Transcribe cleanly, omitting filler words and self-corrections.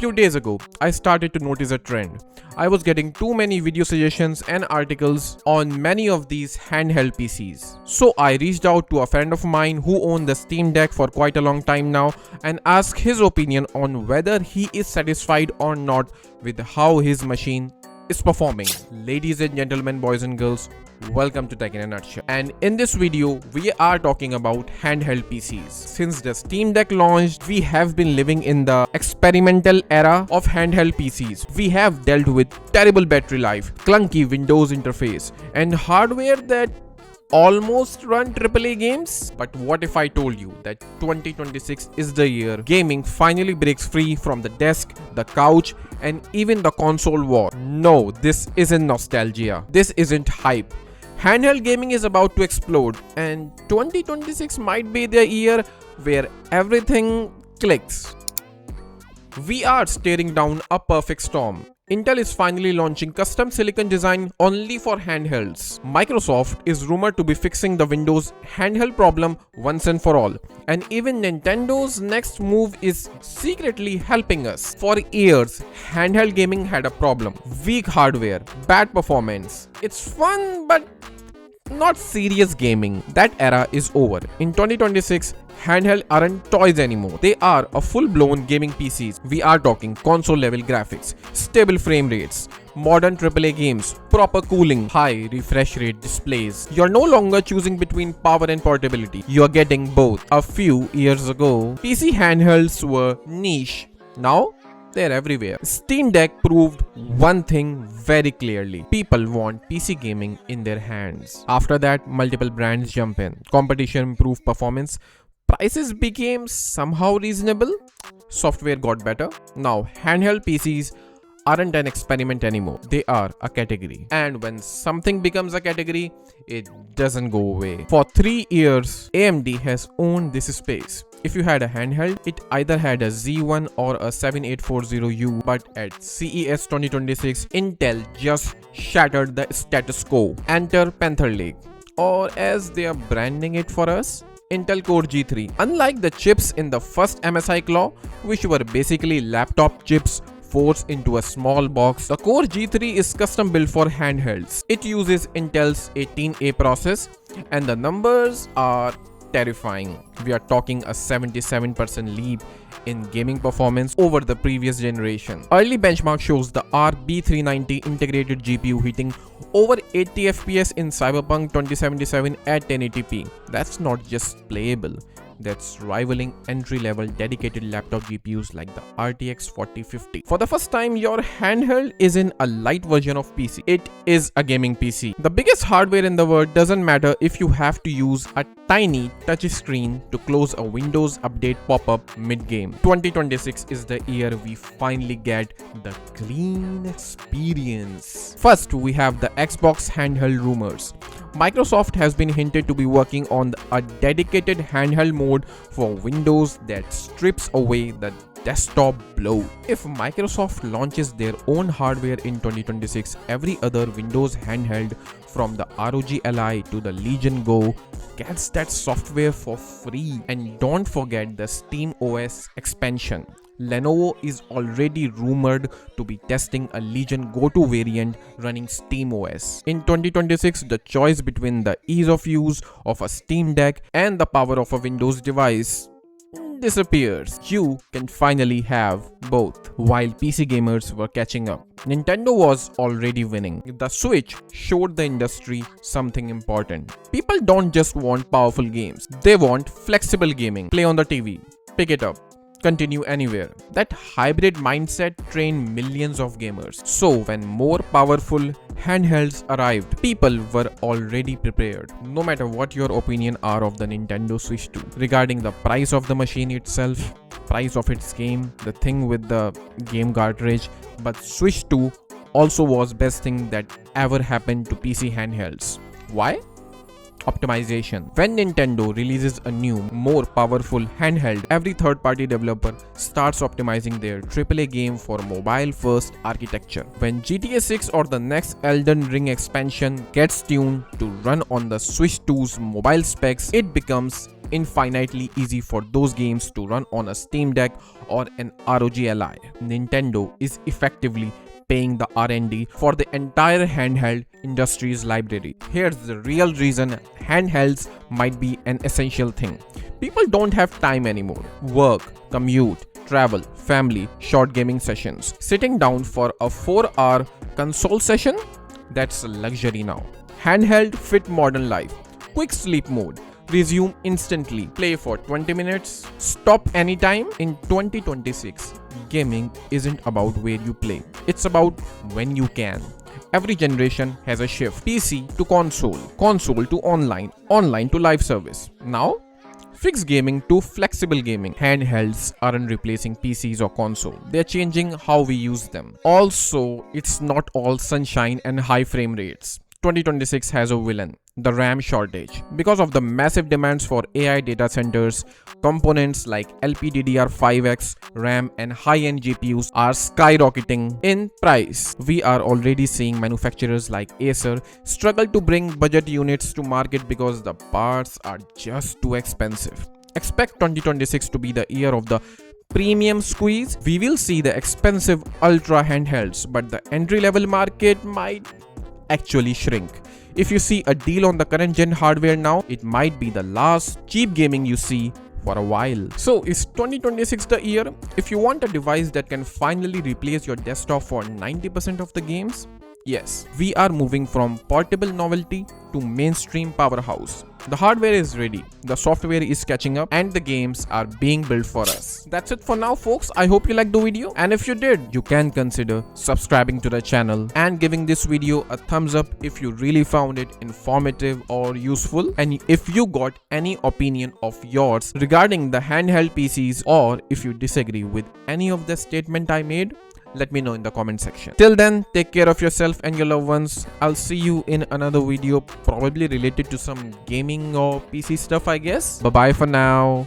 few days ago, I started to notice a trend. I was getting too many video suggestions and articles on many of these handheld PCs. So I reached out to a friend of mine who owned the Steam Deck for quite a long time now and asked his opinion on whether he is satisfied or not with how his machine is performing. Ladies and gentlemen, boys and girls, welcome to Tech in a Nutshell. And in this video, we are talking about handheld PCs. Since the Steam Deck launched, we have been living in the experimental era of handheld PCs. We have dealt with terrible battery life, clunky Windows interface, and hardware that almost run AAA games. But what if I told you that 2026 is the year gaming finally breaks free from the desk, the couch, and even the console war? No, this isn't nostalgia. This isn't hype. Handheld gaming is about to explode, and 2026 might be the year where everything clicks. We are staring down a perfect storm. Intel is finally launching custom silicon design only for handhelds. Microsoft is rumored to be fixing the Windows handheld problem once and for all. And even Nintendo's next move is secretly helping us. For years, handheld gaming had a problem. Weak hardware, bad performance. It's fun, but not serious gaming. That era is over. In 2026, handheld aren't toys anymore. They are a full-blown gaming PCs. We are talking console-level graphics, stable frame rates, modern AAA games, proper cooling, high refresh rate displays. You're no longer choosing between power and portability. You're getting both. A few years ago, PC handhelds were niche. Now, they're everywhere. Steam Deck proved one thing very clearly. People want PC gaming in their hands. After that, multiple brands jump in. Competition improved performance. Prices became somehow reasonable. Software got better. Now, handheld PCs aren't an experiment anymore. They are a category. And when something becomes a category, it doesn't go away. For 3 years, AMD has owned this space. If you had a handheld, it either had a Z1 or a 7840U, but at CES 2026, Intel just shattered the status quo. Enter Panther Lake, or as they are branding it for us, Intel Core G3. Unlike the chips in the first MSI Claw, which were basically laptop chips forced into a small box, the Core G3 is custom built for handhelds. It uses Intel's 18A process, and the numbers are terrifying. We are talking a 77% leap in gaming performance over the previous generation. Early benchmark shows the RB390 integrated GPU hitting over 80 FPS in Cyberpunk 2077 at 1080p. That's not just playable. That's rivaling entry-level dedicated laptop GPUs like the RTX 4050. For the first time, your handheld isn't a light version of PC. It is a gaming PC. The biggest hardware in the world doesn't matter if you have to use a tiny touch screen to close a Windows update pop-up mid-game. 2026 is the year we finally get the clean experience. First, we have the Xbox handheld rumors. Microsoft has been hinted to be working on a dedicated handheld mode for Windows that strips away the desktop bloat. If Microsoft launches their own hardware in 2026, every other Windows handheld from the ROG Ally to the Legion Go gets that software for free. And don't forget the Steam OS expansion. Lenovo is already rumored to be testing a Legion Go 2 variant running SteamOS. In 2026, the choice between the ease of use of a Steam Deck and the power of a Windows device disappears. You can finally have both. While PC gamers were catching up, Nintendo was already winning. The Switch showed the industry something important. People don't just want powerful games, they want flexible gaming. Play on the TV, pick it up, continue anywhere. That hybrid mindset trained millions of gamers. So when more powerful handhelds arrived, people were already prepared. No matter what your opinion are of the Nintendo Switch 2, regarding the price of the machine itself, price of its game, the thing with the game cartridge, but Switch 2 also was best thing that ever happened to PC handhelds. Why? Optimization. When Nintendo releases a new, more powerful handheld, every third-party developer starts optimizing their AAA game for mobile-first architecture. When GTA 6 or the next Elden Ring expansion gets tuned to run on the Switch 2's mobile specs, it becomes infinitely easy for those games to run on a Steam Deck or an ROG Ally. Nintendo is effectively paying the R&D for the entire handheld industry's library. Here's the real reason handhelds might be an essential thing. People don't have time anymore. Work, commute, travel, family, short gaming sessions. Sitting down for a 4-hour console session? That's a luxury now. Handheld fit modern life. Quick sleep mode. Resume instantly. Play for 20 minutes. Stop anytime. In 2026, gaming isn't about where you play. It's about when you can. Every generation has a shift. PC to console, console to online, online to live service. Now, fixed gaming to flexible gaming. Handhelds aren't replacing PCs or console. They're changing how we use them. Also, it's not all sunshine and high frame rates. 2026 has a villain, the RAM shortage. Because of the massive demands for AI data centers, components like LPDDR5X, RAM and high-end GPUs are skyrocketing in price. We are already seeing manufacturers like Acer struggle to bring budget units to market because the parts are just too expensive. Expect 2026 to be the year of the premium squeeze. We will see the expensive ultra handhelds, but the entry-level market might actually shrink. If you see a deal on the current gen hardware now, it might be the last cheap gaming you see for a while. So is 2026 the year? If you want a device that can finally replace your desktop for 90% of the games, yes, we are moving from portable novelty to mainstream powerhouse. The hardware is ready, the software is catching up, and the games are being built for us. That's it for now, folks. I hope you liked the video, and if you did, you can consider subscribing to the channel and giving this video a thumbs up if you really found it informative or useful. And if you got any opinion of yours regarding the handheld PCs, or if you disagree with any of the statement I made, let me know in the comment section. Till then, take care of yourself and your loved ones. I'll see you in another video, probably related to some gaming or PC stuff, I guess. Bye bye for now.